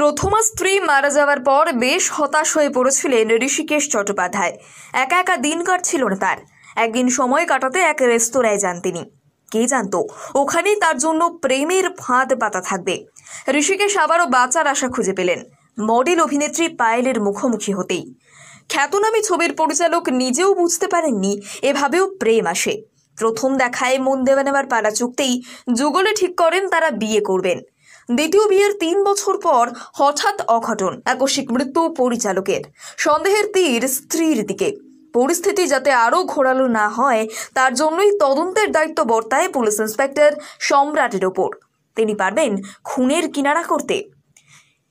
প্রথমা স্ত্রী মারা যাওয়ার পর বেশ হতাশ হয়ে পড়েছিলেন ঋষিকেশ চট্টোপাধ্যায়। একা একা দিন কাটছিল না তার। একদিন সময় কাটাতে এক রেস্তোরাঁয় যান তিনি। কে জানতো ওখানেই তার জন্য প্রেমের ফাঁদ পাতা থাকবে। ঋষিকেশ আবারও বাঁচার আশা খুঁজে পেলেন মডেল অভিনেত্রী পায়েলের মুখোমুখি হতেই। খ্যাতনামী ছবির পরিচালক নিজেও বুঝতে পারেননি এভাবেও প্রেম আসে। প্রথম দেখায় মন দেওয়া নেওয়ার পালা চুকতেই যুগলে ঠিক করেন তারা বিয়ে করবেন। দ্বিতীয় বিয়ের 3 বছর পর হঠাৎ অঘটন, আকস্মিক মৃত্যু পরিচালকের। সন্দেহের তীর স্ত্রীর দিকে। পরিস্থিতি যাতে আরও ঘোরালো না হয় তার জন্যই তদন্তের দায়িত্ব বর্তায় পুলিশ ইন্সপেক্টর সম্রাটের ওপর। তিনি পারবেন খুনের কিনারা করতে।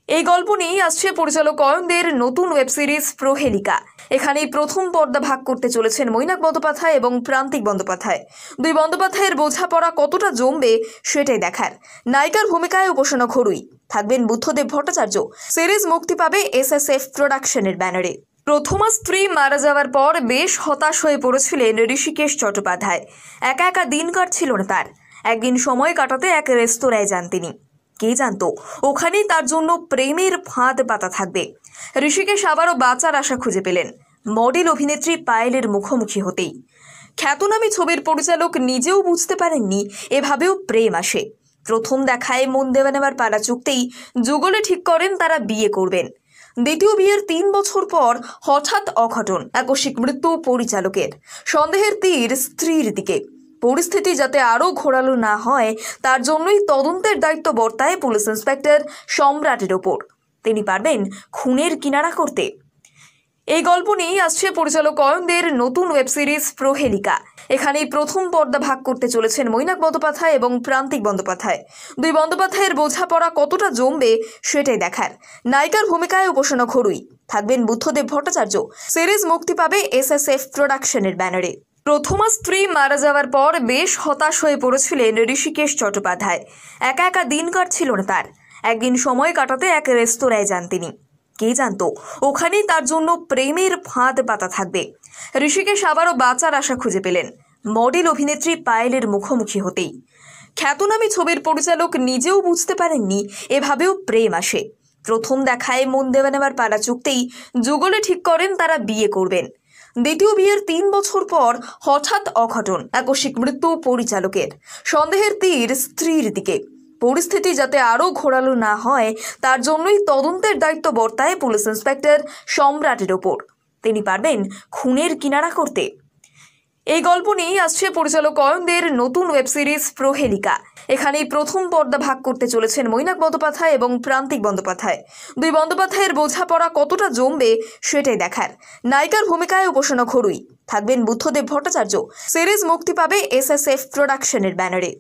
এই গল্প নিয়েই আসছে পরিচালক অয়নদের নতুন ওয়েব সিরিজ প্রহেলিকা। এখানেই প্রথম পর্দা ভাগ করতে চলেছেন মৈনাক বন্দ্যোপাধ্যায় এবং প্রান্তিক বন্দ্যোপাধ্যায়। দুই বন্দ্যোপাধ্যায়ের বোঝাপড়া কতটা জমবে সেটাই দেখার। নায়িকার ভূমিকায় উপাসনা ঘরুই, থাকবেন বুদ্ধদেব ভট্টাচার্য। সিরিজ মুক্তি পাবে SSF প্রোডাকশনের ব্যানারে। প্রথমা স্ত্রী মারা যাওয়ার পর বেশ হতাশ হয়ে পড়েছিলেন ঋষিকেশ চট্টোপাধ্যায়। একা একা দিন কাটছিল না তার। একদিন সময় কাটাতে এক রেস্তোরাঁয় যান তিনি। কে জানতো ওখানেই তার জন্য প্রেমের ফাঁদ পাতা থাকবে। ঋষিকেশ আবারও বাঁচার আশা খুঁজে পেলেন মডেল অভিনেত্রী পায়েলের মুখোমুখি হতেই। খ্যাতনামী ছবির পরিচালক নিজেও বুঝতে পারেননি এভাবেও প্রেম আসে। প্রথম দেখায় মন দেওয়া নেওয়ার পালা চুকতেই যুগলে ঠিক করেন তারা বিয়ে করবেন। দ্বিতীয় বিয়ের 3 বছর পর হঠাৎ অঘটন, আকস্মিক মৃত্যু পরিচালকের। সন্দেহের তীর স্ত্রীর দিকে। পরিস্থিতি যাতে আরও ঘোরালো না হয় তার জন্যই তদন্তের দায়িত্ব বর্তায় পুলিশ ইন্সপেক্টর সম্রাটের ওপর। তিনি পারবেন খুনের কিনারা করতে। এই গল্প নিয়েই আসছে পরিচালক অয়নদের নতুন ওয়েব সিরিজ প্রহেলিকা। এখানেই প্রথম পর্দা ভাগ করতে চলেছেন মৈনাক বন্দ্যোপাধ্যায় এবং প্রান্তিক বন্দ্যোপাধ্যায়। দুই বন্দ্যোপাধ্যায়ের বোঝাপড়া কতটা জমবে সেটাই দেখার। নায়িকার ভূমিকায় উপাসনা ঘরুই, থাকবেন বুদ্ধদেব ভট্টাচার্য। সিরিজ মুক্তি পাবে SSF প্রোডাকশনের ব্যানারে। প্রথমা স্ত্রী মারা যাওয়ার পর বেশ হতাশ হয়ে পড়েছিলেন ঋষিকেশ চট্টোপাধ্যায়। একা একা দিন কাটছিল না তার। একদিন সময় কাটাতে এক রেস্তোরাঁয় যান তিনি। কে জানতো ওখানেই তার জন্য প্রেমের ফাঁদ পাতা থাকবে। ঋষিকেশ আবারও বাঁচার আশা খুঁজে পেলেন মডেল অভিনেত্রী পায়েলের মুখোমুখি হতেই। খ্যাতনামী ছবির পরিচালক নিজেও বুঝতে পারেননি এভাবেও প্রেম আসে। প্রথম দেখায় মন দেওয়া নেওয়ার পালা চুকতেই যুগলে ঠিক করেন তারা বিয়ে করবেন। দ্বিতীয় বিয়ের 3 বছর পর হঠাৎ অঘটন, আকস্মিক মৃত্যু পরিচালকের। সন্দেহের তীর স্ত্রীর দিকে। পরিস্থিতি যাতে আরও ঘোরালো না হয় তার জন্যই তদন্তের দায়িত্ব বর্তায় পুলিশ ইন্সপেক্টর সম্রাটের ওপর। তিনি পারবেন খুনের কিনারা করতে। এই গল্প নিয়েই আসছে পরিচালক অয়নদের নতুন ওয়েব সিরিজ প্রহেলিকা। এখানেই প্রথম পর্দা ভাগ করতে চলেছেন মৈনাক বন্দ্যোপাধ্যায় এবং প্রান্তিক বন্দ্যোপাধ্যায়। দুই বন্দ্যোপাধ্যায়ের বোঝাপড়া কতটা জমবে সেটাই দেখার। নায়িকার ভূমিকায় উপাসনা ঘরুই, থাকবেন বুদ্ধদেব ভট্টাচার্য। সিরিজ মুক্তি পাবে SSF প্রোডাকশনের ব্যানারে।